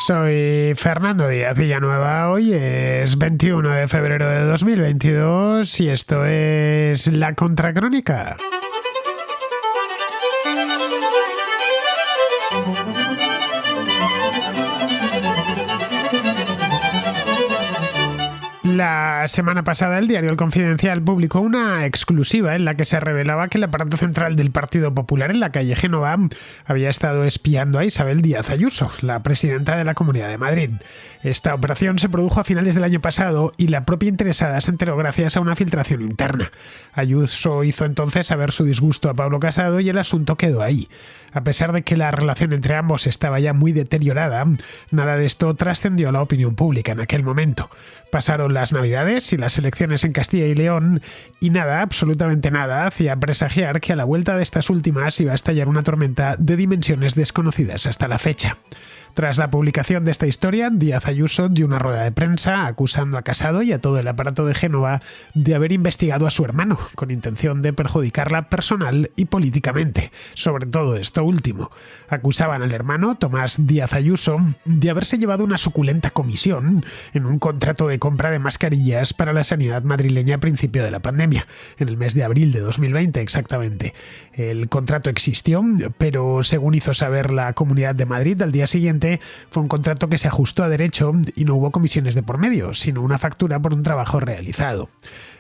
Soy Fernando Díaz Villanueva, hoy es 21 de febrero de 2022 y esto es La Contracrónica. La semana pasada el diario El Confidencial publicó una exclusiva en la que se revelaba que el aparato central del Partido Popular en la calle Génova había estado espiando a Isabel Díaz Ayuso, la presidenta de la Comunidad de Madrid. Esta operación se produjo a finales del año pasado y la propia interesada se enteró gracias a una filtración interna. Ayuso hizo entonces saber su disgusto a Pablo Casado y el asunto quedó ahí. A pesar de que la relación entre ambos estaba ya muy deteriorada, nada de esto trascendió a la opinión pública en aquel momento. Pasaron las Navidades y las elecciones en Castilla y León y nada, absolutamente nada, hacía presagiar que a la vuelta de estas últimas iba a estallar una tormenta de dimensiones desconocidas hasta la fecha. Tras la publicación de esta historia, Díaz Ayuso dio una rueda de prensa acusando a Casado y a todo el aparato de Génova de haber investigado a su hermano, con intención de perjudicarla personal y políticamente. Sobre todo esto último. Acusaban al hermano, Tomás Díaz Ayuso, de haberse llevado una suculenta comisión en un contrato de compra de mascarillas para la sanidad madrileña a principio de la pandemia, en el mes de abril de 2020 exactamente. El contrato existió, pero según hizo saber la Comunidad de Madrid al día siguiente, fue un contrato que se ajustó a derecho y no hubo comisiones de por medio, sino una factura por un trabajo realizado.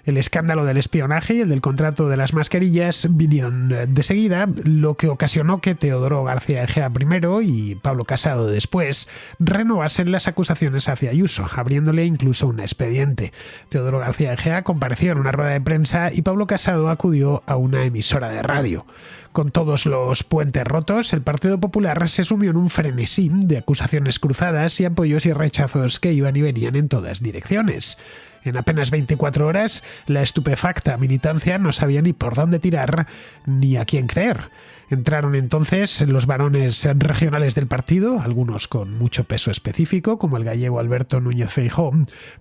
El escándalo del espionaje y el del contrato de las mascarillas vinieron de seguida, lo que ocasionó que Teodoro García Egea primero y Pablo Casado después renovasen las acusaciones hacia Ayuso, abriéndole incluso un expediente. Teodoro García Egea compareció en una rueda de prensa y Pablo Casado acudió a una emisora de radio. Con todos los puentes rotos, el Partido Popular se sumió en un frenesí de acusaciones cruzadas y apoyos y rechazos que iban y venían en todas direcciones. En apenas 24 horas, la estupefacta militancia no sabía ni por dónde tirar ni a quién creer. Entraron entonces los varones regionales del partido, algunos con mucho peso específico, como el gallego Alberto Núñez Feijóo,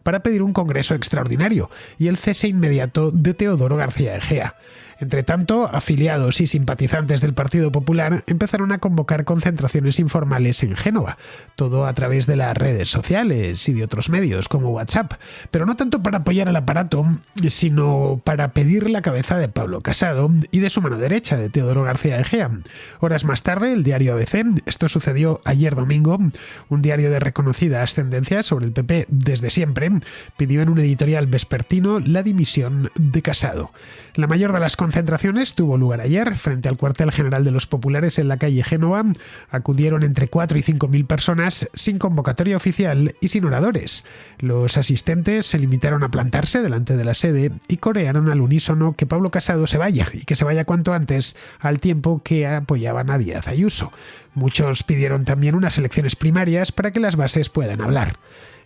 para pedir un congreso extraordinario y el cese inmediato de Teodoro García Egea. Entre tanto, afiliados y simpatizantes del Partido Popular empezaron a convocar concentraciones informales en Génova, todo a través de las redes sociales y de otros medios como WhatsApp, pero no tanto para apoyar al aparato, sino para pedir la cabeza de Pablo Casado y de su mano derecha, de Teodoro García Egea. Horas más tarde, el diario ABC, esto sucedió ayer domingo, un diario de reconocida ascendencia sobre el PP desde siempre, pidió en un editorial vespertino la dimisión de Casado. La mayor de las concentraciones tuvo lugar ayer frente al cuartel general de los populares en la calle Génova. Acudieron entre 4 y 5 mil personas sin convocatoria oficial y sin oradores. Los asistentes se limitaron a plantarse delante de la sede y corearon al unísono que Pablo Casado se vaya y que se vaya cuanto antes, al tiempo que apoyaban a Díaz Ayuso. Muchos pidieron también unas elecciones primarias para que las bases puedan hablar.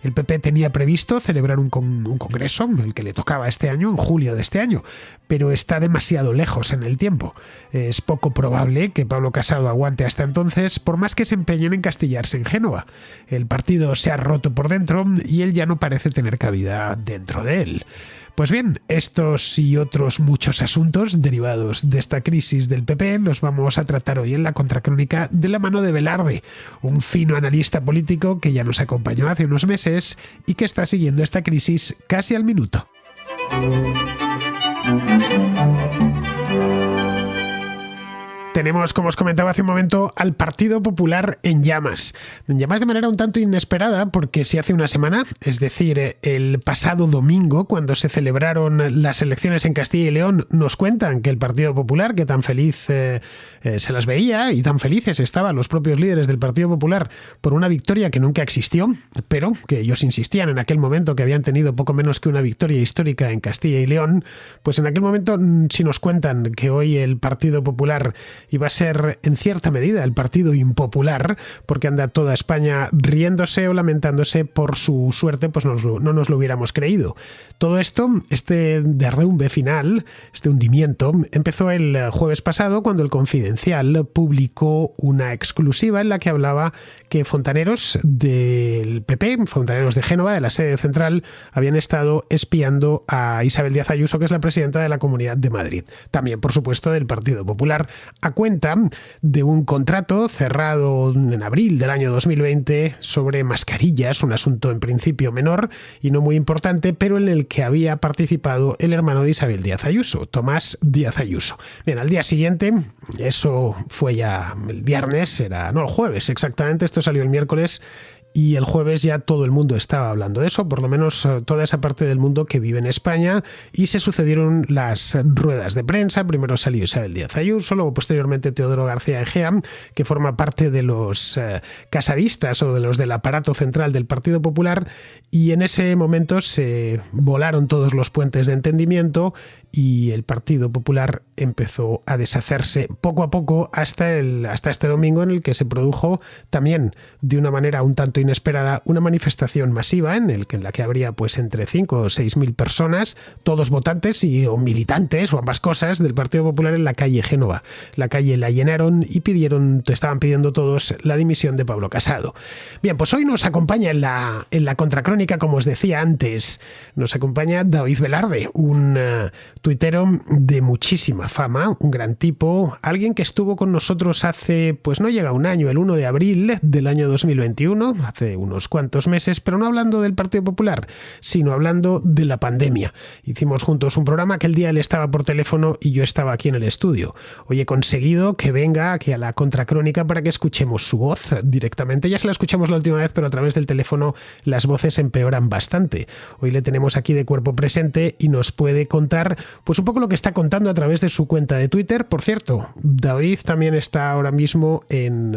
El PP tenía previsto celebrar un congreso, el que le tocaba este año, en julio de este año, pero está demasiado lejos en el tiempo. Es poco probable que Pablo Casado aguante hasta entonces, por más que se empeñen en castillarse en Génova. El partido se ha roto por dentro y él ya no parece tener cabida dentro de él. Pues bien, estos y otros muchos asuntos derivados de esta crisis del PP los vamos a tratar hoy en La Contracrónica de la mano de Velarde, un fino analista político que ya nos acompañó hace unos meses y que está siguiendo esta crisis casi al minuto. Tenemos, como os comentaba hace un momento, al Partido Popular en llamas. En llamas de manera un tanto inesperada, porque si hace una semana, es decir, el pasado domingo, cuando se celebraron las elecciones en Castilla y León, nos cuentan que el Partido Popular, que tan feliz se las veía y tan felices estaban los propios líderes del Partido Popular por una victoria que nunca existió, pero que ellos insistían en aquel momento que habían tenido poco menos que una victoria histórica en Castilla y León, pues en aquel momento, si nos cuentan que hoy el Partido Popular iba a ser en cierta medida el partido impopular, porque anda toda España riéndose o lamentándose por su suerte, pues no nos lo hubiéramos creído. Todo esto, este derrumbe final, este hundimiento, empezó el jueves pasado cuando el Confidencial publicó una exclusiva en la que hablaba que fontaneros del PP, fontaneros de Génova, de la sede central, habían estado espiando a Isabel Díaz Ayuso, que es la presidenta de la Comunidad de Madrid. También, por supuesto, del Partido Popular, cuenta de un contrato cerrado en abril del año 2020 sobre mascarillas, un asunto en principio menor y no muy importante, pero en el que había participado el hermano de Isabel Díaz Ayuso, Tomás Díaz Ayuso. Bien, al día siguiente, eso fue ya el viernes, el jueves exactamente, esto salió el miércoles, y el jueves ya todo el mundo estaba hablando de eso, por lo menos toda esa parte del mundo que vive en España, y se sucedieron las ruedas de prensa. Primero salió Isabel Díaz Ayuso, luego posteriormente Teodoro García Egea, que forma parte de los casadistas o de los del aparato central del Partido Popular, y en ese momento se volaron todos los puentes de entendimiento y el Partido Popular empezó a deshacerse poco a poco hasta este domingo, en el que se produjo también de una manera un tanto inesperada una manifestación masiva en la que habría pues entre 5 o 6.000 personas, todos votantes o militantes o ambas cosas del Partido Popular en la calle Génova. La calle la llenaron y estaban pidiendo todos la dimisión de Pablo Casado. Bien, pues hoy nos acompaña en la contracrónica, como os decía antes, nos acompaña David Velarde, un tuitero de muchísima fama, un gran tipo, alguien que estuvo con nosotros hace, pues no llega un año, el 1 de abril del año 2021, hace unos cuantos meses, pero no hablando del Partido Popular, sino hablando de la pandemia. Hicimos juntos un programa, aquel día él estaba por teléfono y yo estaba aquí en el estudio. Hoy he conseguido que venga aquí a la contracrónica para que escuchemos su voz directamente. Ya se la escuchamos la última vez, pero a través del teléfono las voces empeoran bastante. Hoy le tenemos aquí de cuerpo presente y nos puede contar pues un poco lo que está contando a través de su cuenta de Twitter. Por cierto, David también está ahora mismo en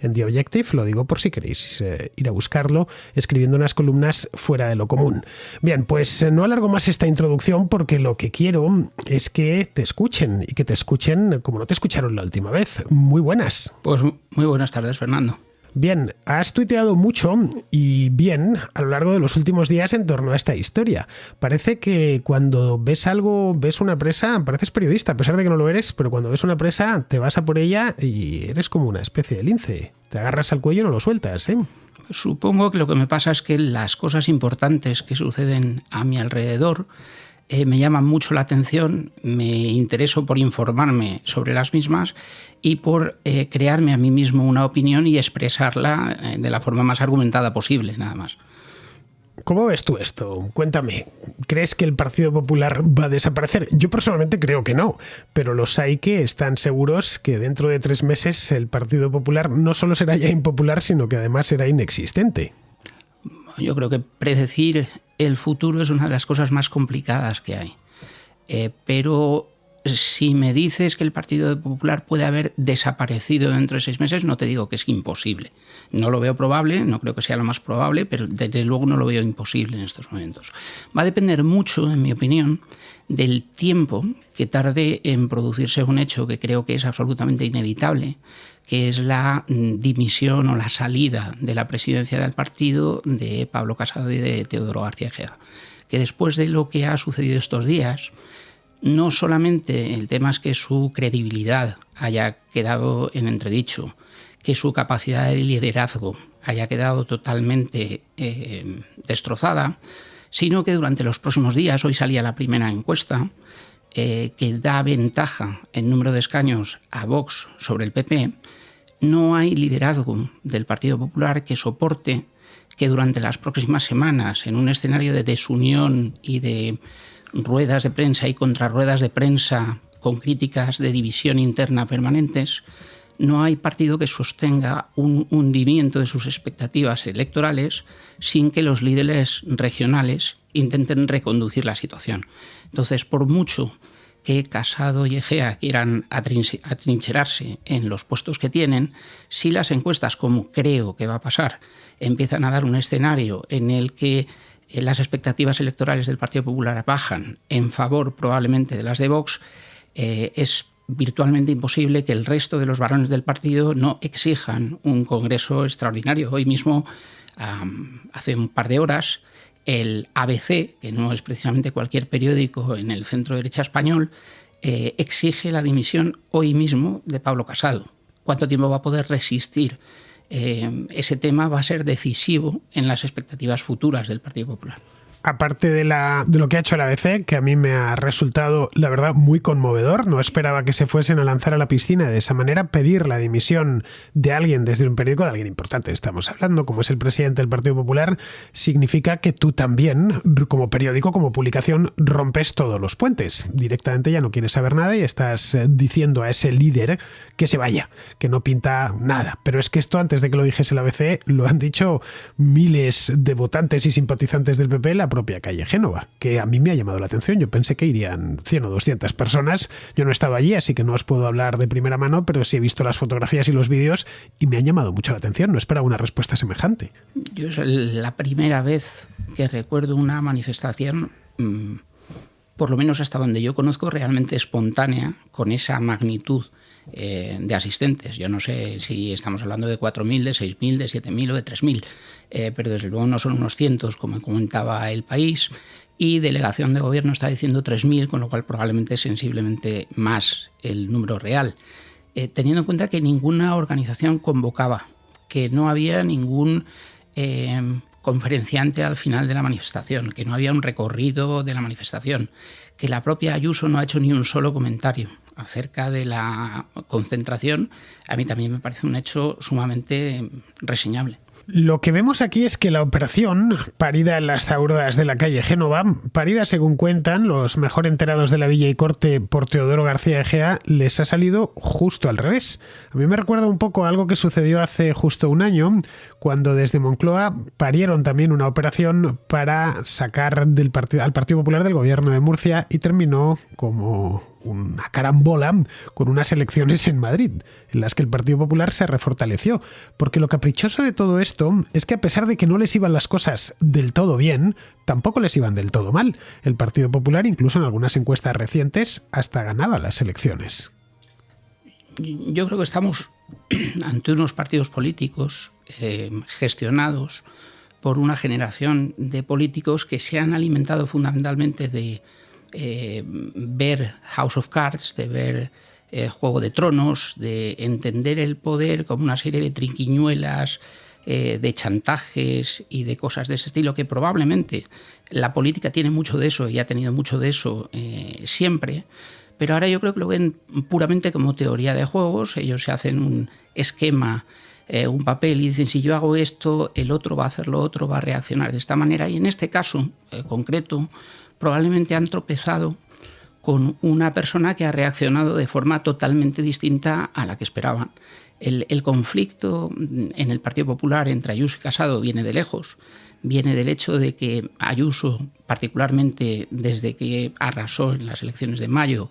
The Objective, lo digo por si queréis ir a buscarlo, escribiendo unas columnas fuera de lo común. Bien, pues no alargo más esta introducción porque lo que quiero es que te escuchen y que te escuchen como no te escucharon la última vez. Muy buenas. Pues muy buenas tardes, Fernando. Bien, has tuiteado mucho y bien a lo largo de los últimos días en torno a esta historia. Parece que cuando ves algo, ves una presa, pareces periodista, a pesar de que no lo eres, pero cuando ves una presa te vas a por ella y eres como una especie de lince. Te agarras al cuello y no lo sueltas, ¿eh? Supongo que lo que me pasa es que las cosas importantes que suceden a mi alrededor me llaman mucho la atención, me intereso por informarme sobre las mismas y por crearme a mí mismo una opinión y expresarla de la forma más argumentada posible, nada más. ¿Cómo ves tú esto? Cuéntame, ¿crees que el Partido Popular va a desaparecer? Yo personalmente creo que no, pero los hay que están seguros que dentro de 3 meses el Partido Popular no solo será ya impopular, sino que además será inexistente. Yo creo que predecir el futuro es una de las cosas más complicadas que hay. Pero si me dices que el Partido Popular puede haber desaparecido dentro de 6 meses, no te digo que es imposible. No lo veo probable, no creo que sea lo más probable, pero desde luego no lo veo imposible en estos momentos. Va a depender mucho, en mi opinión, del tiempo que tarde en producirse un hecho que creo que es absolutamente inevitable, que es la dimisión o la salida de la presidencia del partido de Pablo Casado y de Teodoro García Egea. Que después de lo que ha sucedido estos días, no solamente el tema es que su credibilidad haya quedado en entredicho, que su capacidad de liderazgo haya quedado totalmente destrozada, sino que durante los próximos días, hoy salía la primera encuesta, que da ventaja en número de escaños a Vox sobre el PP, no hay liderazgo del Partido Popular que soporte que durante las próximas semanas, en un escenario de desunión y de ruedas de prensa y contrarruedas de prensa con críticas de división interna permanentes, no hay partido que sostenga un hundimiento de sus expectativas electorales sin que los líderes regionales intenten reconducir la situación. Entonces, por mucho que Casado y Egea quieran atrincherarse en los puestos que tienen, si las encuestas, como creo que va a pasar, empiezan a dar un escenario en el que las expectativas electorales del Partido Popular bajan en favor probablemente de las de Vox, es virtualmente imposible que el resto de los varones del partido no exijan un congreso extraordinario. Hoy mismo, hace un par de horas, el ABC, que no es precisamente cualquier periódico en el centro derecha español, exige la dimisión hoy mismo de Pablo Casado. ¿Cuánto tiempo va a poder resistir? Ese tema va a ser decisivo en las expectativas futuras del Partido Popular. aparte de lo que ha hecho el ABC, que a mí me ha resultado, la verdad, muy conmovedor. No esperaba que se fuesen a lanzar a la piscina de esa manera. Pedir la dimisión de alguien desde un periódico, de alguien importante, estamos hablando, como es el presidente del Partido Popular, significa que tú también, como periódico, como publicación, rompes todos los puentes. Directamente ya no quieres saber nada y estás diciendo a ese líder que se vaya, que no pinta nada. Pero es que esto, antes de que lo dijese el ABC, lo han dicho miles de votantes y simpatizantes del PP en la propia calle Génova, que a mí me ha llamado la atención. Yo pensé que irían 100 o 200 personas. Yo no he estado allí, así que no os puedo hablar de primera mano, pero sí he visto las fotografías y los vídeos y me han llamado mucho la atención. No esperaba una respuesta semejante. Yo es la primera vez que recuerdo una manifestación, por lo menos hasta donde yo conozco, realmente espontánea, con esa magnitud de asistentes. Yo no sé si estamos hablando de 4.000, de 6.000, de 7.000 o de 3.000, pero desde luego no son unos cientos, como comentaba El País, y delegación de gobierno está diciendo 3.000, con lo cual probablemente es sensiblemente más el número real. Teniendo en cuenta que ninguna organización convocaba, que no había ningún conferenciante al final de la manifestación, que no había un recorrido de la manifestación, que la propia Ayuso no ha hecho ni un solo comentario acerca de la concentración, a mí también me parece un hecho sumamente reseñable. Lo que vemos aquí es que la operación, parida en las zaurdas de la calle Génova, parida según cuentan los mejor enterados de la Villa y Corte por Teodoro García Egea, les ha salido justo al revés. A mí me recuerda un poco a algo que sucedió hace justo un año, cuando desde Moncloa parieron también una operación para sacar al Partido Popular del gobierno de Murcia y terminó como una carambola con unas elecciones en Madrid, en las que el Partido Popular se refortaleció. Porque lo caprichoso de todo esto es que, a pesar de que no les iban las cosas del todo bien, tampoco les iban del todo mal. El Partido Popular, incluso en algunas encuestas recientes, hasta ganaba las elecciones. Yo creo que estamos ante unos partidos políticos gestionados por una generación de políticos que se han alimentado fundamentalmente de ver House of Cards, de ver Juego de Tronos, de entender el poder como una serie de trinquiñuelas, de chantajes y de cosas de ese estilo, que probablemente la política tiene mucho de eso y ha tenido mucho de eso siempre, pero ahora yo creo que lo ven puramente como teoría de juegos. Ellos se hacen un esquema, un papel, y dicen: si yo hago esto, el otro va a hacer lo otro, va a reaccionar de esta manera. Y en este caso concreto, probablemente han tropezado con una persona que ha reaccionado de forma totalmente distinta a la que esperaban. El conflicto en el Partido Popular entre Ayuso y Casado viene de lejos. Viene del hecho de que Ayuso, particularmente desde que arrasó en las elecciones de mayo,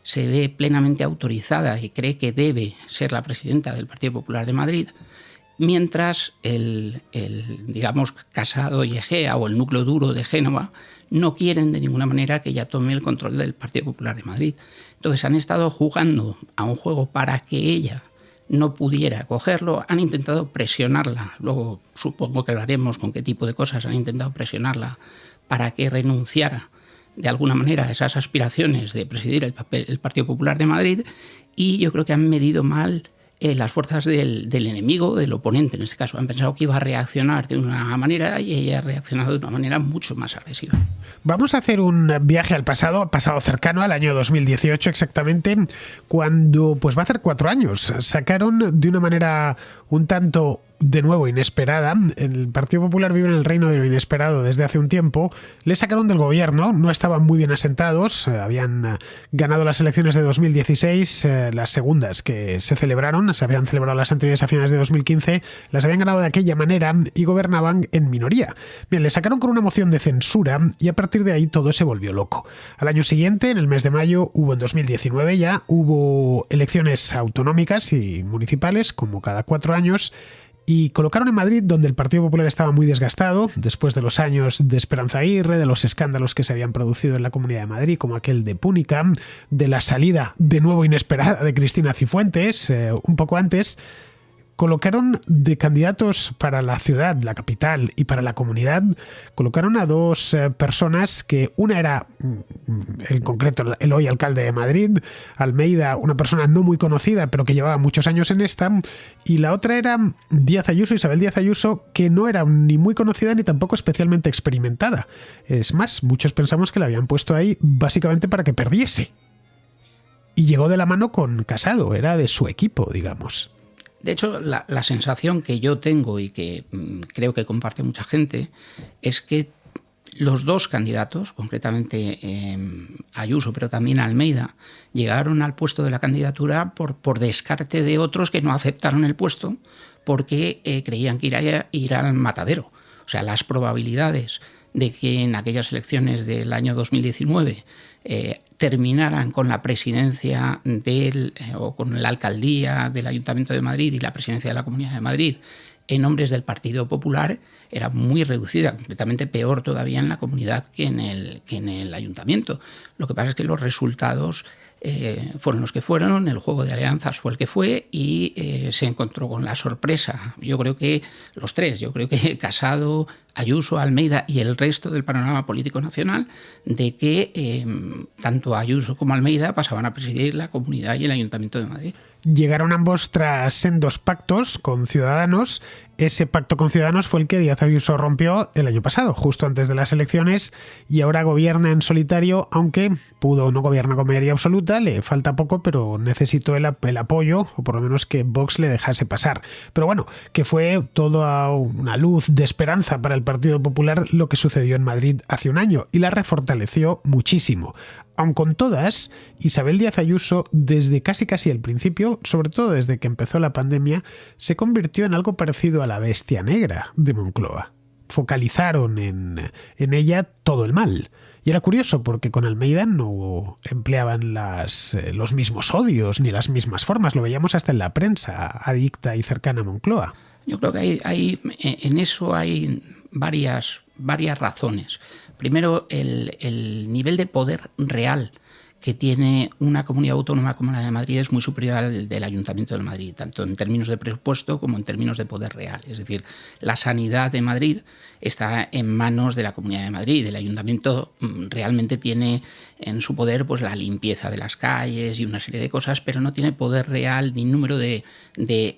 se ve plenamente autorizada y cree que debe ser la presidenta del Partido Popular de Madrid, mientras digamos, Casado y Egea, o el núcleo duro de Génova, no quieren de ninguna manera que ella tome el control del Partido Popular de Madrid. Entonces han estado jugando a un juego para que ella no pudiera cogerlo, han intentado presionarla, luego supongo que hablaremos con qué tipo de cosas han intentado presionarla para que renunciara de alguna manera a esas aspiraciones de presidir el Partido Popular de Madrid, y yo creo que han medido mal las fuerzas del enemigo, del oponente en este caso. Han pensado que iba a reaccionar de una manera y ella ha reaccionado de una manera mucho más agresiva. Vamos a hacer un viaje al pasado cercano, al año 2018 exactamente, cuando pues va a hacer 4 años. Sacaron de una manera un tanto, de nuevo, inesperada. El Partido Popular vive en el reino de lo inesperado desde hace un tiempo. Le sacaron del gobierno, no estaban muy bien asentados, habían ganado las elecciones de 2016, las segundas que se celebraron, se habían celebrado las anteriores a finales de 2015, las habían ganado de aquella manera y gobernaban en minoría. Bien, le sacaron con una moción de censura y a partir de ahí todo se volvió loco. Al año siguiente, en el mes de mayo, en 2019 ya, hubo elecciones autonómicas y municipales, como cada 4 años, y colocaron en Madrid, donde el Partido Popular estaba muy desgastado, después de los años de Esperanza Aguirre, de los escándalos que se habían producido en la Comunidad de Madrid, como aquel de Púnica, de la salida de nuevo inesperada de Cristina Cifuentes, un poco antes. colocaron de candidatos para la ciudad, la capital y para la comunidad, colocaron a dos personas que una era, en concreto, el hoy alcalde de Madrid, Almeida, una persona no muy conocida, pero que llevaba muchos años en esta, y la otra era Díaz Ayuso, Isabel Díaz Ayuso, que no era ni muy conocida ni tampoco especialmente experimentada. Es más, muchos pensamos que la habían puesto ahí básicamente para que perdiese. Y llegó de la mano con Casado, era de su equipo, digamos. De hecho, la sensación que yo tengo y que creo que comparte mucha gente es que los dos candidatos, concretamente Ayuso, pero también Almeida, llegaron al puesto de la candidatura por descarte de otros que no aceptaron el puesto porque creían que ir al matadero. O sea, las probabilidades de que en aquellas elecciones del año 2019 terminaran con la presidencia o con la alcaldía del Ayuntamiento de Madrid y la presidencia de la Comunidad de Madrid en nombres del Partido Popular era muy reducida, completamente peor todavía en la comunidad que en el ayuntamiento. Lo que pasa es que los resultados fueron los que fueron, el juego de alianzas fue el que fue y se encontró con la sorpresa. Yo creo que los tres, Casado, Ayuso, Almeida y el resto del panorama político nacional, de que tanto Ayuso como Almeida pasaban a presidir la Comunidad y el Ayuntamiento de Madrid. Llegaron ambos tras sendos pactos con Ciudadanos. Ese pacto con Ciudadanos fue el que Díaz Ayuso rompió el año pasado, justo antes de las elecciones, y ahora gobierna en solitario, aunque no gobierna con mayoría absoluta, le falta poco, pero necesitó el apoyo, o por lo menos que Vox le dejase pasar. Pero bueno, que fue toda una luz de esperanza para el Partido Popular lo que sucedió en Madrid hace un año, y la refortaleció muchísimo. Aun con todas, Isabel Díaz Ayuso, desde casi el principio, sobre todo desde que empezó la pandemia, se convirtió en algo parecido a la bestia negra de Moncloa. Focalizaron en ella todo el mal. Y era curioso porque con Almeida no empleaban los mismos odios ni las mismas formas. Lo veíamos hasta en la prensa adicta y cercana a Moncloa. Yo creo que en eso hay varias razones. Primero, el nivel de poder real que tiene una comunidad autónoma como la de Madrid es muy superior al del Ayuntamiento de Madrid, tanto en términos de presupuesto como en términos de poder real. Es decir, la sanidad de Madrid está en manos de la Comunidad de Madrid. El Ayuntamiento realmente tiene en su poder pues la limpieza de las calles y una serie de cosas, pero no tiene poder real ni número de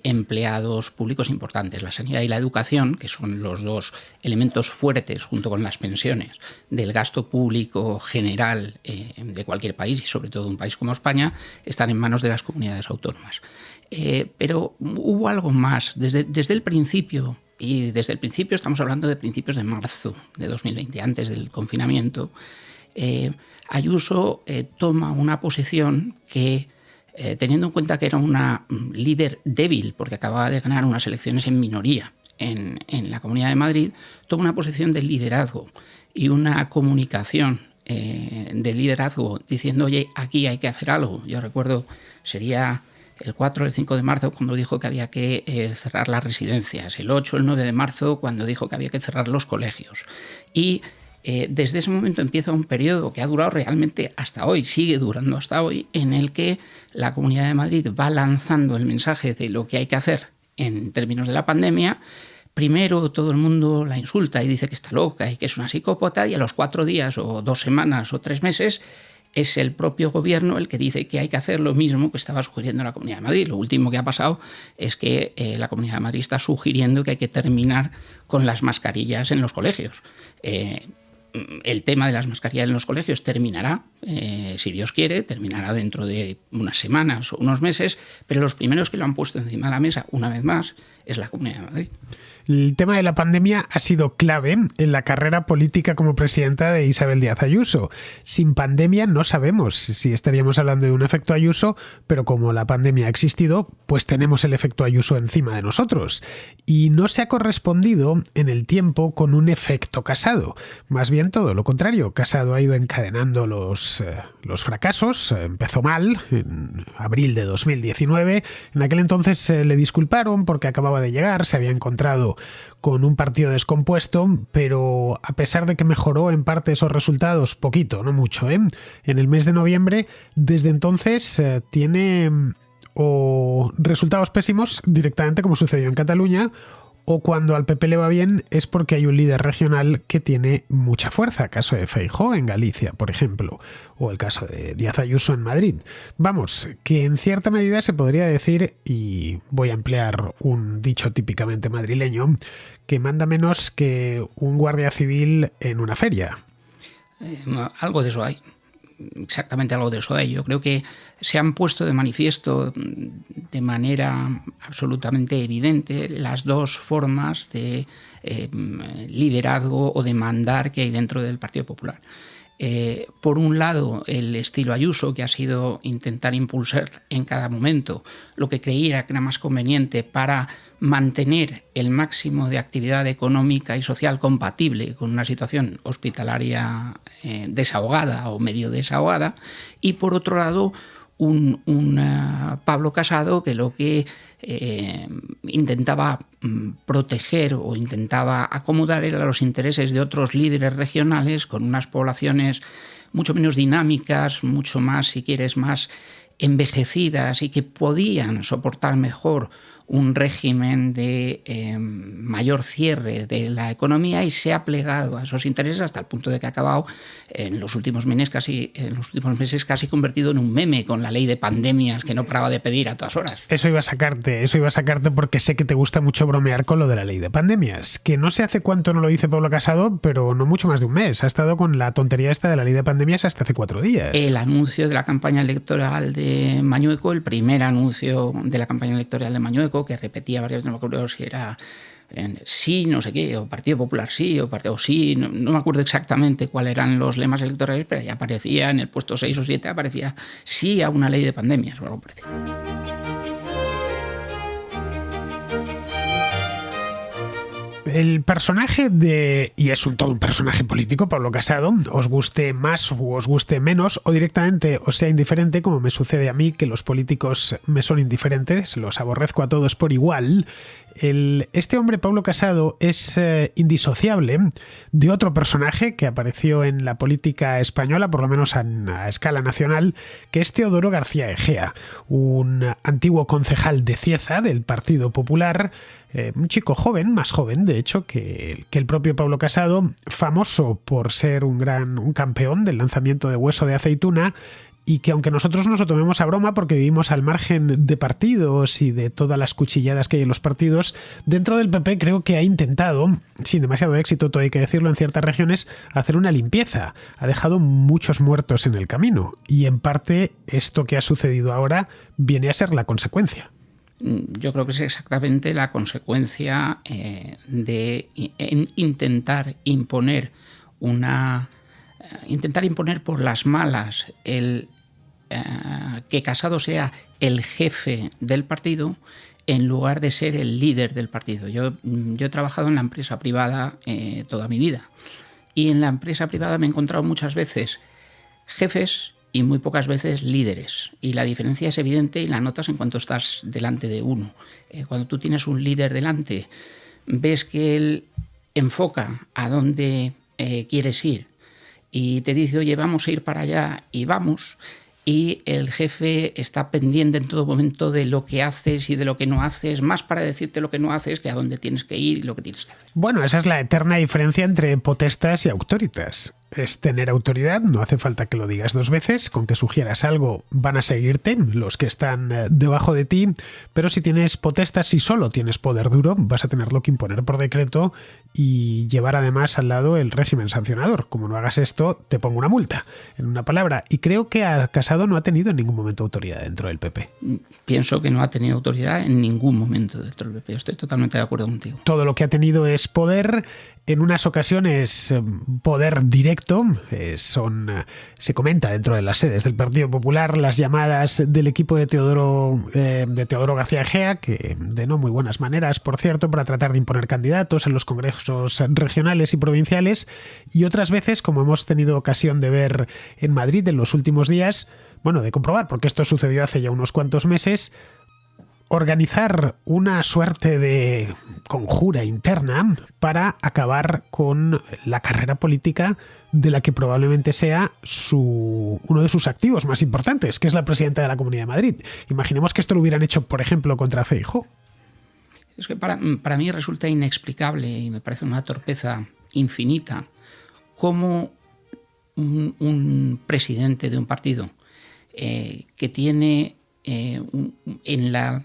empleados públicos importantes. La sanidad y la educación, que son los dos elementos fuertes junto con las pensiones del gasto público general de cualquier país y sobre todo un país como España, están en manos de las comunidades autónomas. Pero hubo algo más. Desde el principio, y desde el principio estamos hablando de principios de marzo de 2020, antes del confinamiento, Ayuso toma una posición que, teniendo en cuenta que era una líder débil, porque acababa de ganar unas elecciones en minoría en la Comunidad de Madrid, toma una posición de liderazgo y una comunicación de liderazgo diciendo, oye, aquí hay que hacer algo. Yo recuerdo, sería el 4 o el 5 de marzo cuando dijo que había que cerrar las residencias, el 8 o el 9 de marzo cuando dijo que había que cerrar los colegios. Y desde ese momento empieza un periodo que ha durado realmente hasta hoy, sigue durando hasta hoy, en el que la Comunidad de Madrid va lanzando el mensaje de lo que hay que hacer en términos de la pandemia. Primero todo el mundo la insulta y dice que está loca y que es una psicópata, y a los 4 días o 2 semanas o 3 meses es el propio gobierno el que dice que hay que hacer lo mismo que estaba sugiriendo la Comunidad de Madrid. Lo último que ha pasado es que la Comunidad de Madrid está sugiriendo que hay que terminar con las mascarillas en los colegios. El tema de las mascarillas en los colegios terminará, si Dios quiere, terminará dentro de unas semanas o unos meses, pero los primeros que lo han puesto encima de la mesa, una vez más, es la Comunidad de Madrid. El tema de la pandemia ha sido clave en la carrera política como presidenta de Isabel Díaz Ayuso. Sin pandemia no sabemos si estaríamos hablando de un efecto Ayuso, pero como la pandemia ha existido, pues tenemos el efecto Ayuso encima de nosotros. Y no se ha correspondido en el tiempo con un efecto Casado. Más bien todo lo contrario. Casado ha ido encadenando los fracasos. Empezó mal, en abril de 2019. En aquel entonces le disculparon porque acababa de llegar, se había encontrado con un partido descompuesto, pero a pesar de que mejoró en parte esos resultados, poquito, no mucho, en el mes de noviembre, desde entonces tiene o resultados pésimos directamente, como sucedió en Cataluña, o cuando al PP le va bien es porque hay un líder regional que tiene mucha fuerza, caso de Feijóo en Galicia, por ejemplo, o el caso de Díaz Ayuso en Madrid. Vamos, que en cierta medida se podría decir, y voy a emplear un dicho típicamente madrileño, que manda menos que un guardia civil en una feria. Algo de eso hay. Exactamente algo de eso hay. Yo creo que se han puesto de manifiesto de manera absolutamente evidente las dos formas de liderazgo o de mandar que hay dentro del Partido Popular. Por un lado, el estilo Ayuso, que ha sido intentar impulsar en cada momento lo que creía que era más conveniente para mantener el máximo de actividad económica y social compatible con una situación hospitalaria desahogada o medio desahogada, y por otro lado un Pablo Casado que lo que intentaba proteger o intentaba acomodar era los intereses de otros líderes regionales con unas poblaciones mucho menos dinámicas, mucho más, si quieres, más envejecidas y que podían soportar mejor un régimen de mayor cierre de la economía, y se ha plegado a esos intereses hasta el punto de que ha acabado en los últimos meses casi convertido en un meme con la ley de pandemias que no paraba de pedir a todas horas. Eso iba a sacarte porque sé que te gusta mucho bromear con lo de la ley de pandemias, que no sé hace cuánto no lo dice Pablo Casado, pero no mucho más de un mes. Ha estado con la tontería esta de la ley de pandemias hasta hace 4 días. El anuncio de la campaña electoral de Mañueco, el primer anuncio de la campaña electoral de Mañueco, que repetía varias veces, no me acuerdo si era sí, no sé qué, o Partido Popular sí, o Partido sí, no me acuerdo exactamente cuáles eran los lemas electorales, pero ya aparecía en el puesto 6 o 7, aparecía sí a una ley de pandemias o algo parecido. El personaje y es todo un personaje político, Pablo Casado, os guste más o os guste menos, o directamente os sea indiferente, como me sucede a mí, que los políticos me son indiferentes, los aborrezco a todos por igual. Este hombre, Pablo Casado, es indisociable de otro personaje que apareció en la política española, por lo menos a escala nacional, que es Teodoro García Egea, un antiguo concejal de Cieza del Partido Popular, un chico joven, más joven de hecho que el propio Pablo Casado, famoso por ser un campeón del lanzamiento de hueso de aceituna, y que aunque nosotros nos lo tomemos a broma porque vivimos al margen de partidos y de todas las cuchilladas que hay en los partidos, dentro del PP creo que ha intentado, sin demasiado éxito, todo hay que decirlo, en ciertas regiones, hacer una limpieza. Ha dejado muchos muertos en el camino, y en parte esto que ha sucedido ahora viene a ser la consecuencia. Yo creo que es exactamente la consecuencia de intentar imponer por las malas que Casado sea el jefe del partido en lugar de ser el líder del partido. Yo he trabajado en la empresa privada toda mi vida, y en la empresa privada me he encontrado muchas veces jefes y muy pocas veces líderes, y la diferencia es evidente y la notas en cuanto estás delante de uno. Cuando tú tienes un líder delante, ves que él enfoca a dónde quieres ir y te dice, oye, vamos a ir para allá, y vamos, y el jefe está pendiente en todo momento de lo que haces y de lo que no haces, más para decirte lo que no haces que a dónde tienes que ir y lo que tienes que hacer. Bueno, esa es la eterna diferencia entre potestas y autoritas. Es tener autoridad, no hace falta que lo digas 2 veces, con que sugieras algo van a seguirte los que están debajo de ti, pero si tienes potestas, si solo tienes poder duro, vas a tenerlo que imponer por decreto y llevar además al lado el régimen sancionador. Como no hagas esto, te pongo una multa, en una palabra. Y creo que Casado no ha tenido en ningún momento autoridad dentro del PP. Pienso que no ha tenido autoridad en ningún momento dentro del PP. Estoy totalmente de acuerdo contigo. Todo lo que ha tenido es poder, en unas ocasiones poder directo. Se comenta dentro de las sedes del Partido Popular las llamadas del equipo de Teodoro García Egea, que de no muy buenas maneras, por cierto, para tratar de imponer candidatos en los congresos regionales y provinciales, y otras veces, como hemos tenido ocasión de ver en Madrid en los últimos días, de comprobar, porque esto sucedió hace ya unos cuantos meses, organizar una suerte de conjura interna para acabar con la carrera política de la que probablemente sea uno de sus activos más importantes, que es la presidenta de la Comunidad de Madrid. Imaginemos que esto lo hubieran hecho, por ejemplo, contra Feijóo. Es que para mí resulta inexplicable y me parece una torpeza infinita cómo un presidente de un partido que tiene en la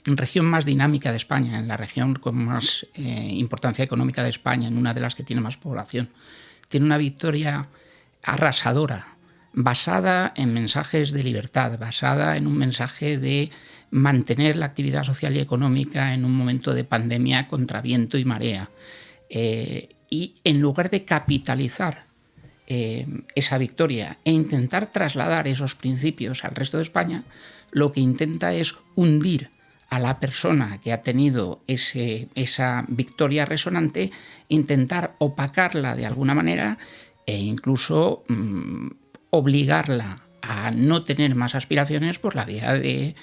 región más dinámica de España, en la región con más importancia económica de España, en una de las que tiene más población, tiene una victoria arrasadora, basada en mensajes de libertad, basada en un mensaje de mantener la actividad social y económica en un momento de pandemia contra viento y marea. Y en lugar de capitalizar esa victoria e intentar trasladar esos principios al resto de España, lo que intenta es hundir a la persona que ha tenido esa victoria resonante, intentar opacarla de alguna manera e incluso obligarla a no tener más aspiraciones por la vía de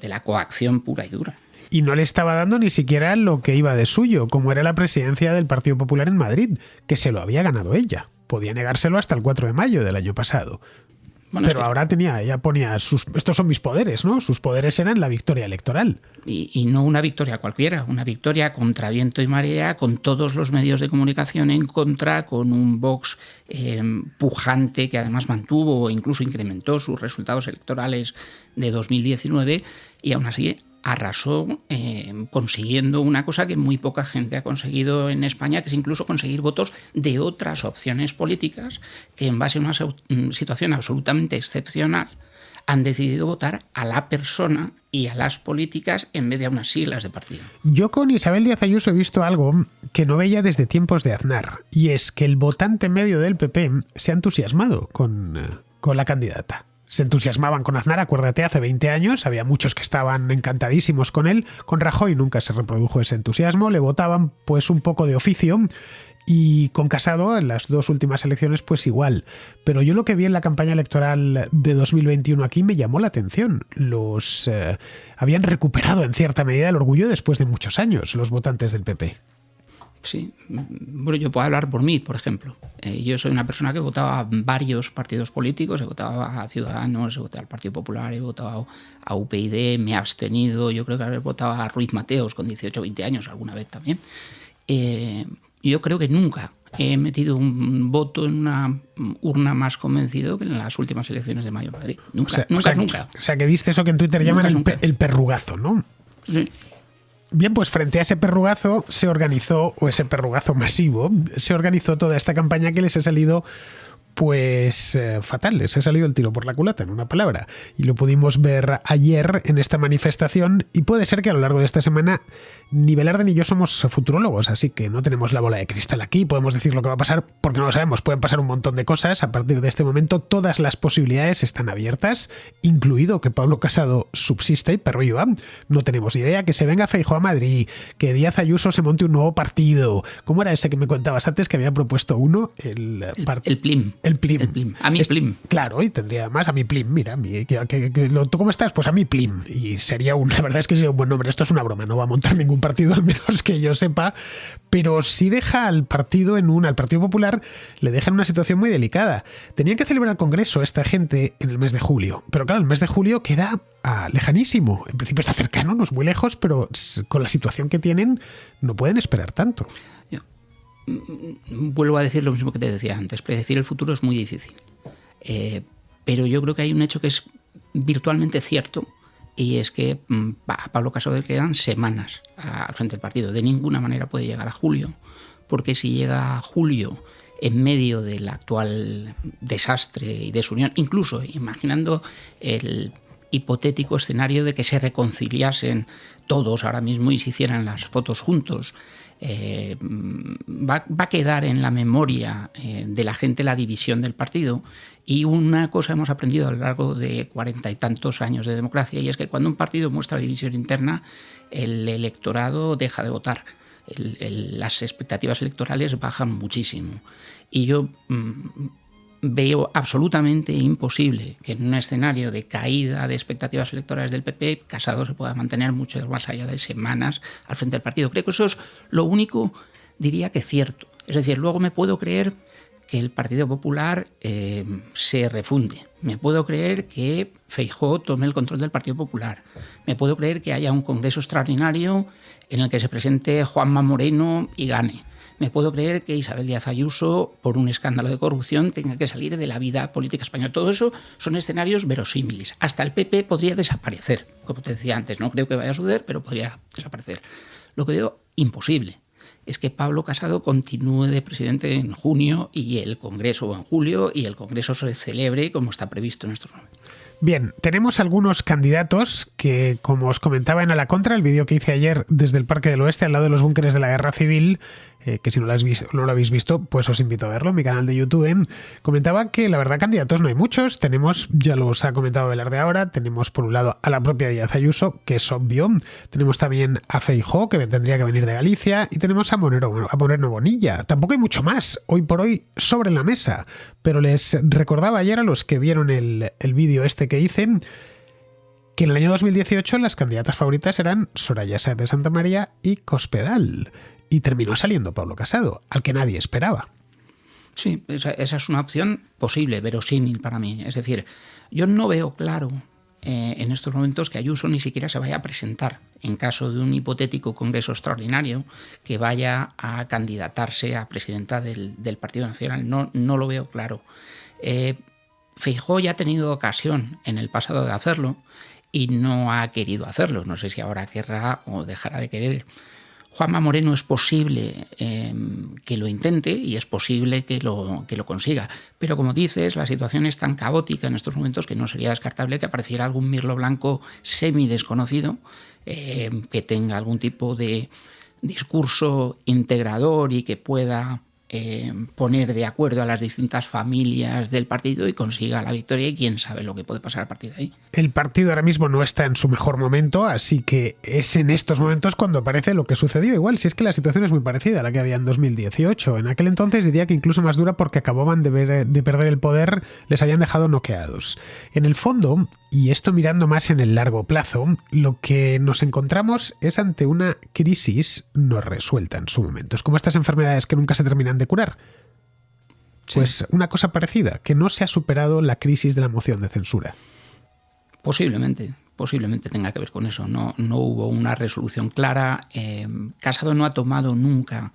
la coacción pura y dura. Y no le estaba dando ni siquiera lo que iba de suyo, como era la presidencia del Partido Popular en Madrid, que se lo había ganado ella. Podía negárselo hasta el 4 de mayo del año pasado. Bueno, pero ahora ella ponía estos son mis poderes, ¿no? Sus poderes eran la victoria electoral. Y no una victoria cualquiera, una victoria contra viento y marea, con todos los medios de comunicación en contra, con un Vox pujante que además mantuvo o incluso incrementó sus resultados electorales de 2019 y aún así arrasó consiguiendo una cosa que muy poca gente ha conseguido en España, que es incluso conseguir votos de otras opciones políticas que en base a una situación absolutamente excepcional han decidido votar a la persona y a las políticas en vez de a unas siglas de partido. Yo con Isabel Díaz Ayuso he visto algo que no veía desde tiempos de Aznar, y es que el votante medio del PP se ha entusiasmado con la candidata. Se entusiasmaban con Aznar, acuérdate, hace 20 años, había muchos que estaban encantadísimos con él. Con Rajoy nunca se reprodujo ese entusiasmo, le votaban pues un poco de oficio, y con Casado en las dos últimas elecciones pues igual. Pero yo lo que vi en la campaña electoral de 2021 aquí me llamó la atención. Habían recuperado en cierta medida el orgullo después de muchos años, los votantes del PP. Sí, bueno, yo puedo hablar por mí, por ejemplo. Yo soy una persona que votaba a varios partidos políticos, he votado a Ciudadanos, he votado al Partido Popular, he votado a UPyD, me he abstenido, yo creo que haber votado a Ruiz Mateos con 18 o 20 años alguna vez también. Yo creo que nunca he metido un voto en una urna más convencido que en las últimas elecciones de mayo en Madrid. Nunca. O sea, que diste eso que en Twitter llaman el perrugazo, ¿no? Sí. Bien, pues frente a ese perrugazo se organizó, o ese perrugazo masivo, se organizó toda esta campaña que les ha salido pues fatal, les ha salido el tiro por la culata, en una palabra. Y lo pudimos ver ayer en esta manifestación, y puede ser que a lo largo de esta semana ni Velarde ni yo somos futurólogos, así que no tenemos la bola de cristal aquí, podemos decir lo que va a pasar porque no lo sabemos, pueden pasar un montón de cosas. A partir de este momento todas las posibilidades están abiertas, incluido que Pablo Casado subsista y perro viva. No tenemos idea, que se venga Feijóo a Madrid, que Díaz Ayuso se monte un nuevo partido. ¿Cómo era ese que me contabas antes que había propuesto uno? El PLIM. El PLIM. A mí PLIM. Claro, y tendría más a mi PLIM. Mira, ¿tú cómo estás? Pues a mi PLIM. Y sería la verdad es que sería un buen nombre. Esto es una broma, no va a montar ningún partido, al menos que yo sepa, pero sí deja al partido al Partido Popular, le deja en una situación muy delicada. Tenían que celebrar el Congreso esta gente en el mes de julio, pero claro, el mes de julio queda lejanísimo. En principio está cercano, no es muy lejos, pero con la situación que tienen no pueden esperar tanto. Vuelvo a decir lo mismo que te decía antes, predecir el futuro es muy difícil, pero yo creo que hay un hecho que es virtualmente cierto, y es que a Pablo Casado le quedan semanas al frente del partido. De ninguna manera puede llegar a julio, porque si llega a julio en medio del actual desastre y desunión, incluso imaginando el hipotético escenario de que se reconciliasen todos ahora mismo y se hicieran las fotos juntos, va a quedar en la memoria de la gente la división del partido. Y una cosa hemos aprendido a lo largo de 40 y tantos años de democracia, y es que cuando un partido muestra división interna, el electorado deja de votar. Las expectativas electorales bajan muchísimo. Y yo veo absolutamente imposible que en un escenario de caída de expectativas electorales del PP, Casado se pueda mantener mucho más allá de semanas al frente del partido. Creo que eso es lo único, diría que cierto. Es decir, luego me puedo creer que el Partido Popular se refunde. Me puedo creer que Feijóo tome el control del Partido Popular. Me puedo creer que haya un congreso extraordinario en el que se presente Juanma Moreno y gane. Me puedo creer que Isabel Díaz Ayuso, por un escándalo de corrupción, tenga que salir de la vida política española. Todo eso son escenarios verosímiles. Hasta el PP podría desaparecer. Como te decía antes, no creo que vaya a suceder, pero podría desaparecer. Lo que veo imposible es que Pablo Casado continúe de presidente en junio y el Congreso en julio y el Congreso se celebre como está previsto en estos momentos. Bien, tenemos algunos candidatos que, como os comentaba en A la Contra, el vídeo que hice ayer desde el Parque del Oeste, al lado de los búnkeres de la Guerra Civil, que si no lo habéis visto, pues os invito a verlo en mi canal de YouTube. Comentaba que la verdad candidatos no hay muchos. Tenemos, ya los ha comentado Velarde ahora, tenemos por un lado a la propia Díaz Ayuso, que es obvio. Tenemos también a Feijóo, que tendría que venir de Galicia, y tenemos a Moreno Bonilla. Tampoco hay mucho más hoy por hoy sobre la mesa, pero les recordaba ayer a los que vieron el vídeo este que hice, que en el año 2018 las candidatas favoritas eran Soraya Sáenz de Santamaría y Cospedal. Y terminó saliendo Pablo Casado, al que nadie esperaba. Sí, esa es una opción posible, verosímil para mí. Es decir, yo no veo claro en estos momentos que Ayuso ni siquiera se vaya a presentar en caso de un hipotético congreso extraordinario que vaya a candidatarse a presidenta del Partido Nacional. No lo veo claro. Feijóo ya ha tenido ocasión en el pasado de hacerlo y no ha querido hacerlo. No sé si ahora querrá o dejará de querer. Juanma Moreno es posible que lo intente y es posible que lo consiga. Pero como dices, la situación es tan caótica en estos momentos que no sería descartable que apareciera algún mirlo blanco semidesconocido que tenga algún tipo de discurso integrador y que pueda poner de acuerdo a las distintas familias del partido y consiga la victoria, y quién sabe lo que puede pasar a partir de ahí. El partido ahora mismo no está en su mejor momento, así que es en estos momentos cuando aparece lo que sucedió. Igual, si es que la situación es muy parecida a la que había en 2018. En aquel entonces diría que incluso más dura porque acababan de perder el poder, les habían dejado noqueados. En el fondo, y esto mirando más en el largo plazo, lo que nos encontramos es ante una crisis no resuelta en su momento. Es como estas enfermedades que nunca se terminan de curar. Pues sí, una cosa parecida, que no se ha superado la crisis de la moción de censura. Posiblemente tenga que ver con eso. No hubo una resolución clara. Casado no ha tomado nunca...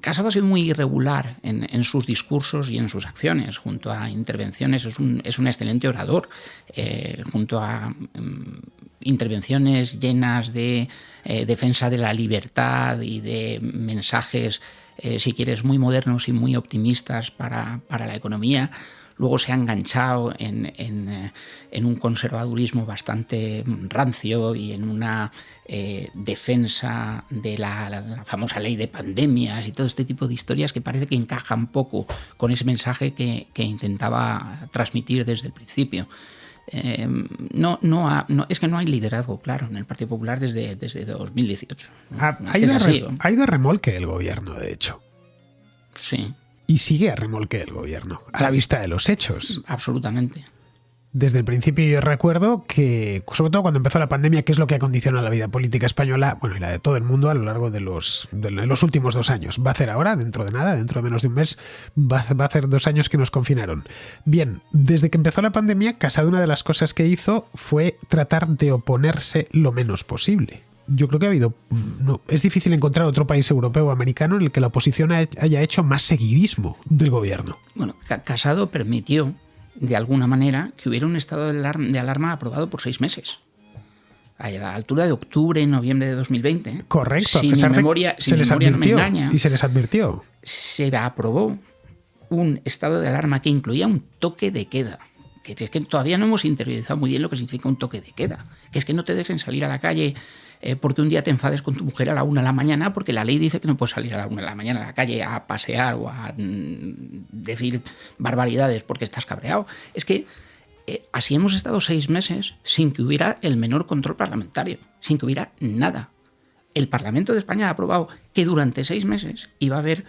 Casado ha sido muy irregular en sus discursos y en sus acciones. Junto a intervenciones, es un excelente orador. Junto a intervenciones llenas de defensa de la libertad y de mensajes, si quieres, muy modernos y muy optimistas para la economía. Luego se ha enganchado en un conservadurismo bastante rancio y en una defensa de la famosa ley de pandemias y todo este tipo de historias que parece que encajan poco con ese mensaje que intentaba transmitir desde el principio. Es que no hay liderazgo claro en el Partido Popular desde 2018. Ha ido a remolque el gobierno, de hecho. Sí. Y sigue a remolque el gobierno, a la vista de los hechos. Absolutamente. Desde el principio yo recuerdo que, sobre todo cuando empezó la pandemia, que es lo que ha condicionado la vida política española, bueno, y la de todo el mundo a lo largo de los últimos 2 años. Va a hacer ahora, dentro de nada, dentro de menos de un mes, va a hacer 2 años que nos confinaron. Bien, desde que empezó la pandemia, Casado una de las cosas que hizo fue tratar de oponerse lo menos posible. Yo creo que es difícil encontrar otro país europeo o americano en el que la oposición haya hecho más seguidismo del gobierno. Bueno, Casado permitió, de alguna manera, que hubiera un estado de alarma aprobado por 6 meses. A la altura de octubre, noviembre de 2020. Correcto. Si mi memoria no me engaña. Y se les advirtió. Se aprobó un estado de alarma que incluía un toque de queda. Que es que todavía no hemos interiorizado muy bien lo que significa un toque de queda. Que es que no te dejen salir a la calle porque un día te enfades con tu mujer a la 1 de la mañana porque la ley dice que no puedes salir a la 1 de la mañana a la calle a pasear o a decir barbaridades porque estás cabreado. Es que así hemos estado 6 meses sin que hubiera el menor control parlamentario, sin que hubiera nada. El Parlamento de España ha aprobado que durante 6 meses iba a haber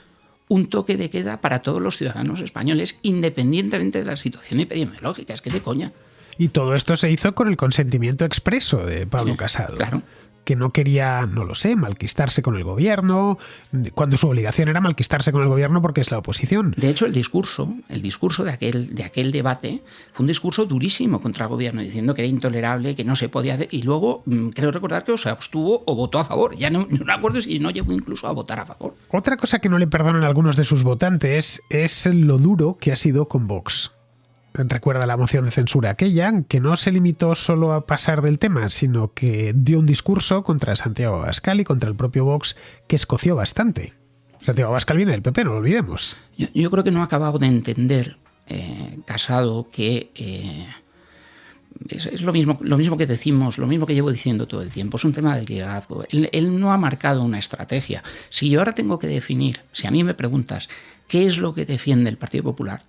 un toque de queda para todos los ciudadanos españoles, independientemente de la situación epidemiológica. Es que de coña. Y todo esto se hizo con el consentimiento expreso de Pablo Casado. Claro. Que no quería, no lo sé, malquistarse con el gobierno, cuando su obligación era malquistarse con el gobierno porque es la oposición. De hecho, el discurso de aquel debate fue un discurso durísimo contra el gobierno, diciendo que era intolerable, que no se podía hacer, y luego creo recordar que o se abstuvo o votó a favor. Ya no me acuerdo si no llegó incluso a votar a favor. Otra cosa que no le perdonan algunos de sus votantes es lo duro que ha sido con Vox. Recuerda la moción de censura aquella, que no se limitó solo a pasar del tema, sino que dio un discurso contra Santiago Abascal y contra el propio Vox que escoció bastante. Santiago Abascal viene del PP, no lo olvidemos. Yo creo que no ha acabado de entender Casado que es lo mismo que decimos, lo mismo que llevo diciendo todo el tiempo, es un tema de liderazgo. Él no ha marcado una estrategia. Si yo ahora tengo que definir, si a mí me preguntas qué es lo que defiende el Partido Popular,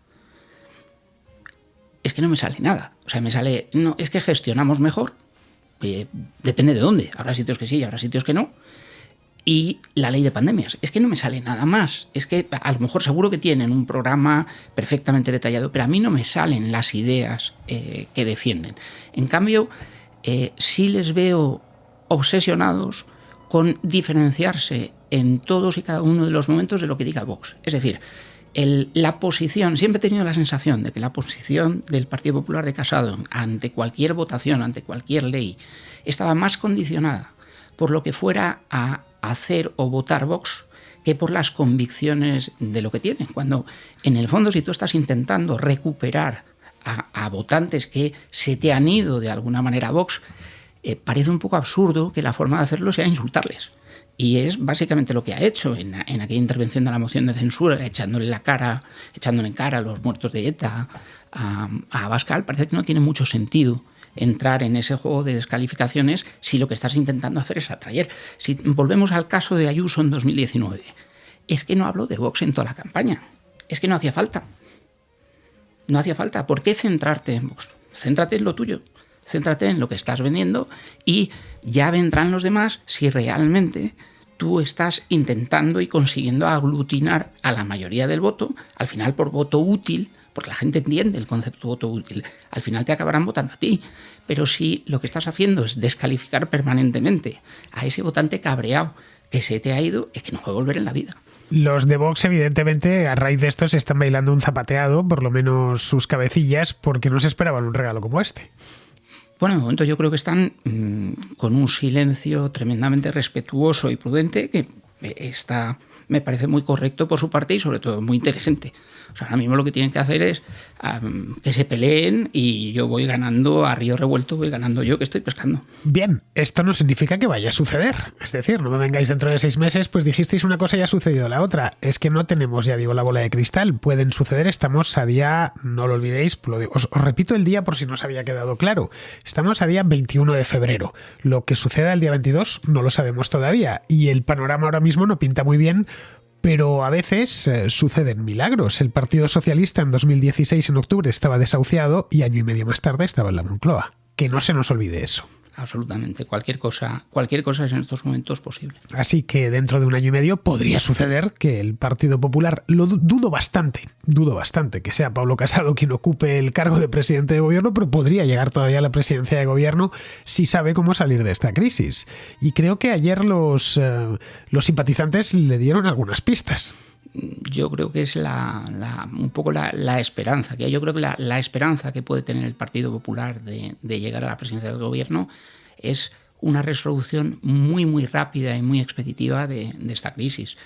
es que no me sale nada. O sea, me sale, no, es que gestionamos mejor, depende de dónde. Habrá sitios que sí y habrá sitios que no. Y la ley de pandemias. Es que no me sale nada más. Es que a lo mejor seguro que tienen un programa perfectamente detallado, pero a mí no me salen las ideas que defienden. En cambio, sí les veo obsesionados con diferenciarse en todos y cada uno de los momentos de lo que diga Vox. Es decir, la posición, siempre he tenido la sensación de que la posición del Partido Popular de Casado ante cualquier votación, ante cualquier ley, estaba más condicionada por lo que fuera a hacer o votar Vox que por las convicciones de lo que tienen. Cuando, en el fondo, si tú estás intentando recuperar a votantes que se te han ido de alguna manera a Vox, parece un poco absurdo que la forma de hacerlo sea insultarles. Y es básicamente lo que ha hecho en aquella intervención de la moción de censura, echándole en cara a los muertos de ETA, a Abascal. Parece que no tiene mucho sentido entrar en ese juego de descalificaciones si lo que estás intentando hacer es atraer. Si volvemos al caso de Ayuso en 2019, es que no habló de Vox en toda la campaña. Es que no hacía falta. No hacía falta. ¿Por qué centrarte en Vox? Céntrate en lo tuyo. Céntrate en lo que estás vendiendo y ya vendrán los demás si realmente tú estás intentando y consiguiendo aglutinar a la mayoría del voto, al final por voto útil, porque la gente entiende el concepto de voto útil, al final te acabarán votando a ti. Pero si lo que estás haciendo es descalificar permanentemente a ese votante cabreado que se te ha ido, es que no va a volver en la vida. Los de Vox, evidentemente, a raíz de esto se están bailando un zapateado, por lo menos sus cabecillas, porque no se esperaban un regalo como este. Bueno, de momento yo creo que están con un silencio tremendamente respetuoso y prudente que me parece muy correcto por su parte y sobre todo muy inteligente. O sea, ahora mismo lo que tienen que hacer es que se peleen y yo voy ganando a río revuelto, voy ganando yo que estoy pescando. Bien, esto no significa que vaya a suceder. Es decir, no me vengáis dentro de 6 meses, pues dijisteis una cosa y ha sucedido la otra. Es que no tenemos, ya digo, la bola de cristal. Pueden suceder, estamos a día, no lo olvidéis, os repito el día por si no os había quedado claro. Estamos a día 21 de febrero. Lo que suceda el día 22 no lo sabemos todavía. Y el panorama ahora mismo no pinta muy bien. Pero a veces suceden milagros. El Partido Socialista en 2016, en octubre, estaba desahuciado y año y medio más tarde estaba en la Moncloa. Que no se nos olvide eso. Absolutamente. Cualquier cosa es en estos momentos posible. Así que dentro de un año y medio podría suceder que el Partido Popular, lo dudo bastante que sea Pablo Casado quien ocupe el cargo de presidente de gobierno, pero podría llegar todavía a la presidencia de gobierno si sabe cómo salir de esta crisis. Y creo que ayer los simpatizantes le dieron algunas pistas. Yo creo que es un poco la esperanza, que yo creo que la esperanza que puede tener el Partido Popular de llegar a la presidencia del gobierno es una resolución muy, muy rápida y muy expeditiva de esta crisis.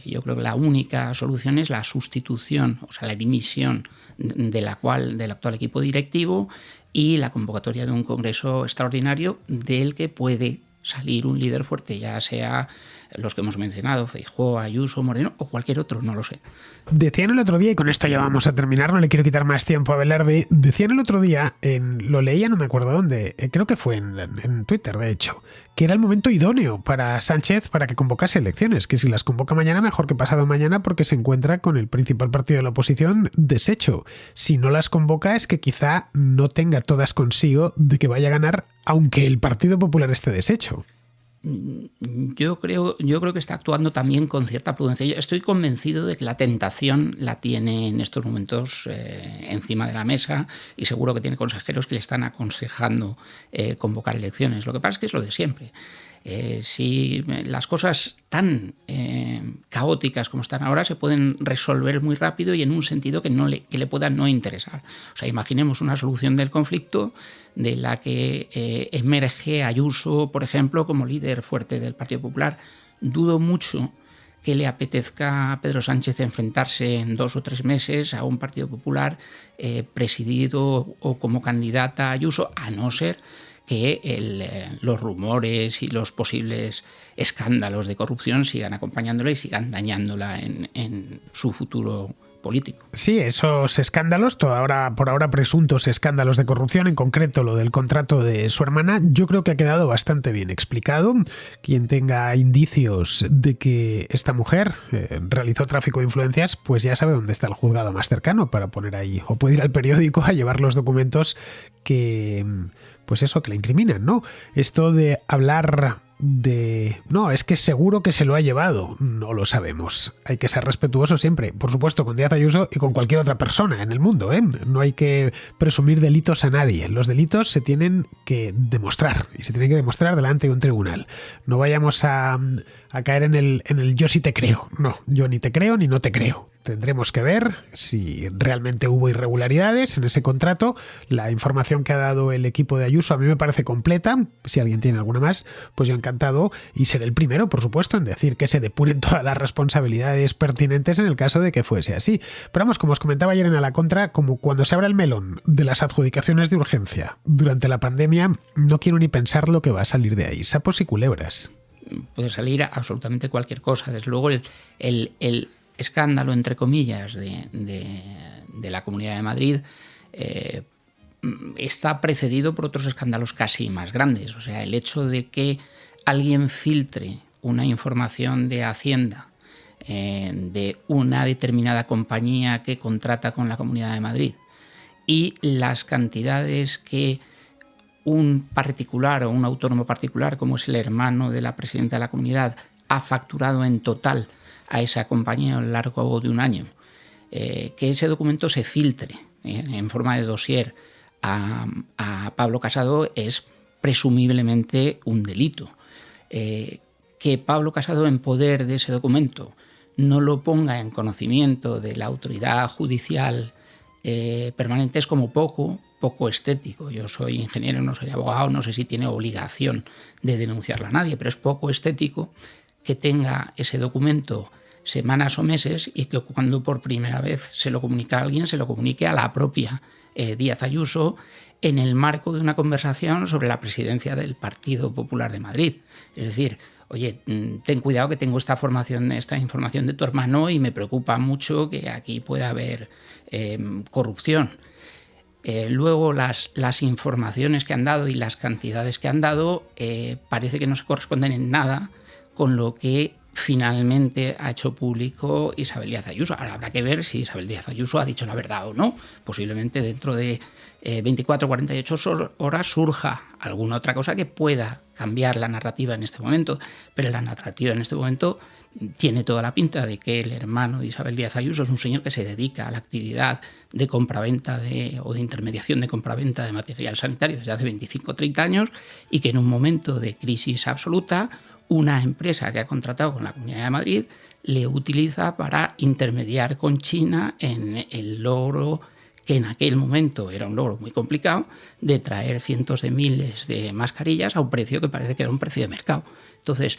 Yo creo que la única solución es la sustitución, o sea, la dimisión del actual equipo directivo y la convocatoria de un congreso extraordinario del que puede salir un líder fuerte, ya sea los que hemos mencionado, Feijóo, Ayuso, Moreno o cualquier otro, no lo sé. Decían el otro día, y con esto ya vamos a terminar, no le quiero quitar más tiempo a Velarde, decían el otro día, lo leía no me acuerdo dónde, creo que fue en Twitter de hecho, que era el momento idóneo para Sánchez para que convocase elecciones, que si las convoca mañana mejor que pasado mañana porque se encuentra con el principal partido de la oposición deshecho. Si no las convoca es que quizá no tenga todas consigo de que vaya a ganar aunque el Partido Popular esté deshecho. Yo creo que está actuando también con cierta prudencia. Yo estoy convencido de que la tentación la tiene en estos momentos encima de la mesa, y seguro que tiene consejeros que le están aconsejando convocar elecciones. Lo que pasa es que es lo de siempre. Si las cosas tan caóticas como están ahora se pueden resolver muy rápido y en un sentido que le pueda no interesar. O sea, imaginemos una solución del conflicto de la que emerge Ayuso, por ejemplo, como líder fuerte del Partido Popular. Dudo mucho que le apetezca a Pedro Sánchez enfrentarse en 2 o 3 meses a un Partido Popular presidido o como candidata a Ayuso, a no ser que los rumores y los posibles escándalos de corrupción sigan acompañándola y sigan dañándola en su futuro político. Sí, esos escándalos, por ahora presuntos escándalos de corrupción, en concreto lo del contrato de su hermana, yo creo que ha quedado bastante bien explicado. Quien tenga indicios de que esta mujer realizó tráfico de influencias, pues ya sabe dónde está el juzgado más cercano para poner ahí, o puede ir al periódico a llevar los documentos que, pues eso, que la incriminan, ¿no? Esto de hablar no, es que seguro que se lo ha llevado. No lo sabemos. Hay que ser respetuoso siempre, por supuesto, con Díaz Ayuso y con cualquier otra persona en el mundo, ¿eh? No hay que presumir delitos a nadie. Los delitos se tienen que demostrar, y se tienen que demostrar delante de un tribunal. No vayamos a caer en el yo sí te creo. No, yo ni te creo ni no te creo. Tendremos que ver si realmente hubo irregularidades en ese contrato. La información que ha dado el equipo de Ayuso a mí me parece completa. Si alguien tiene alguna más, pues yo encantado, y seré el primero, por supuesto, en decir que se depuren todas las responsabilidades pertinentes en el caso de que fuese así. Pero vamos, como os comentaba ayer en A la Contra, como cuando se abra el melón de las adjudicaciones de urgencia durante la pandemia, no quiero ni pensar lo que va a salir de ahí. Sapos y culebras. Puede salir absolutamente cualquier cosa. Desde luego el escándalo, entre comillas, de la Comunidad de Madrid está precedido por otros escándalos casi más grandes. O sea, el hecho de que alguien filtre una información de Hacienda de una determinada compañía que contrata con la Comunidad de Madrid, y las cantidades que un particular o un autónomo particular, como es el hermano de la presidenta de la comunidad, ha facturado en total a esa compañía a lo largo de un año, que ese documento se filtre en forma de dossier a Pablo Casado es presumiblemente un delito. Que Pablo Casado, en poder de ese documento, no lo ponga en conocimiento de la autoridad judicial permanente es como poco estético. Yo soy ingeniero, no soy abogado, no sé si tiene obligación de denunciarla a nadie, pero es poco estético que tenga ese documento semanas o meses y que cuando por primera vez se lo comunica a alguien, se lo comunique a la propia Díaz Ayuso en el marco de una conversación sobre la presidencia del Partido Popular de Madrid. Es decir, oye, ten cuidado que tengo esta información de tu hermano y me preocupa mucho que aquí pueda haber corrupción. Luego las informaciones que han dado y las cantidades que han dado parece que no se corresponden en nada con lo que finalmente ha hecho público Isabel Díaz Ayuso. Ahora habrá que ver si Isabel Díaz Ayuso ha dicho la verdad o no. Posiblemente dentro de 24 o 48 horas surja alguna otra cosa que pueda cambiar la narrativa en este momento, pero la narrativa en este momento tiene toda la pinta de que el hermano de Isabel Díaz Ayuso es un señor que se dedica a la actividad de compraventa o de intermediación de compraventa de material sanitario desde hace 25 o 30 años, y que en un momento de crisis absoluta una empresa que ha contratado con la Comunidad de Madrid le utiliza para intermediar con China en el logro, que en aquel momento era un logro muy complicado, de traer cientos de miles de mascarillas a un precio que parece que era un precio de mercado. Entonces,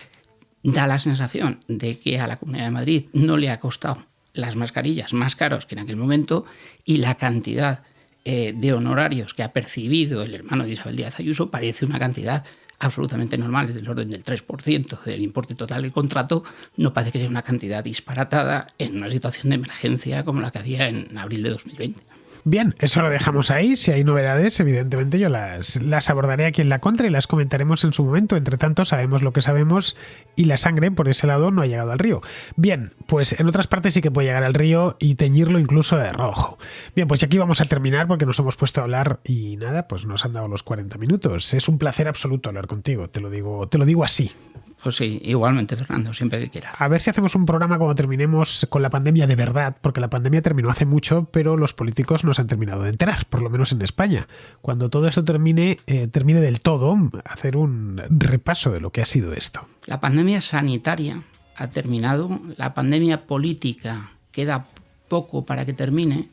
da la sensación de que a la Comunidad de Madrid no le ha costado las mascarillas más caros que en aquel momento, y la cantidad de honorarios que ha percibido el hermano de Isabel Díaz Ayuso parece una cantidad absolutamente normal, es del orden del 3% del importe total del contrato. No parece que sea una cantidad disparatada en una situación de emergencia como la que había en abril de 2020. Bien, eso lo dejamos ahí. Si hay novedades, evidentemente yo las abordaré aquí en La Contra y las comentaremos en su momento. Entre tanto, sabemos lo que sabemos y la sangre por ese lado no ha llegado al río. Bien, pues en otras partes sí que puede llegar al río y teñirlo incluso de rojo. Bien, pues aquí vamos a terminar porque nos hemos puesto a hablar y nada, pues nos han dado los 40 minutos. Es un placer absoluto hablar contigo, te lo digo así. Pues sí, igualmente, Fernando, siempre que quiera. A ver si hacemos un programa cuando terminemos con la pandemia de verdad, porque la pandemia terminó hace mucho, pero los políticos no se han terminado de enterar, por lo menos en España. Cuando todo esto termine del todo, hacer un repaso de lo que ha sido esto. La pandemia sanitaria ha terminado, la pandemia política queda poco para que termine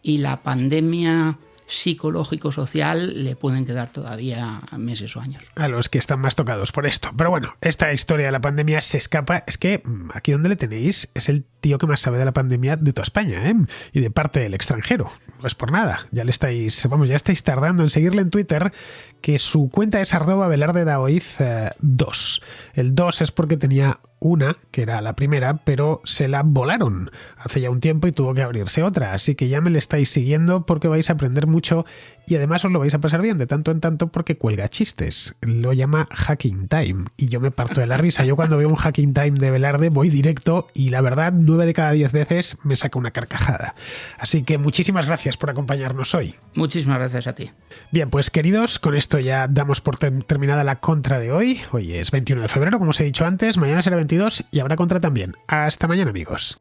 y la pandemia psicológico-social le pueden quedar todavía meses o años. A los que están más tocados por esto. Pero bueno, esta historia de la pandemia se escapa. Es que aquí donde le tenéis es el tío que más sabe de la pandemia de toda España, ¿eh? Y de parte del extranjero. No es por nada. Ya estáis tardando en seguirle en Twitter, que su cuenta es @velardedaoiz2. El 2 es porque tenía una, que era la primera, pero se la volaron hace ya un tiempo y tuvo que abrirse otra. Así que ya me le estáis siguiendo porque vais a aprender mucho y además os lo vais a pasar bien de tanto en tanto porque cuelga chistes. Lo llama Hacking Time y yo me parto de la risa. Yo cuando veo un Hacking Time de Velarde voy directo y la verdad 9 de cada 10 veces me saca una carcajada. Así que muchísimas gracias por acompañarnos hoy. Muchísimas gracias a ti. Bien, pues queridos, con esto ya damos por terminada la contra de hoy. Hoy es 21 de febrero, como os he dicho antes, mañana será 22 y habrá contra también. Hasta mañana, amigos.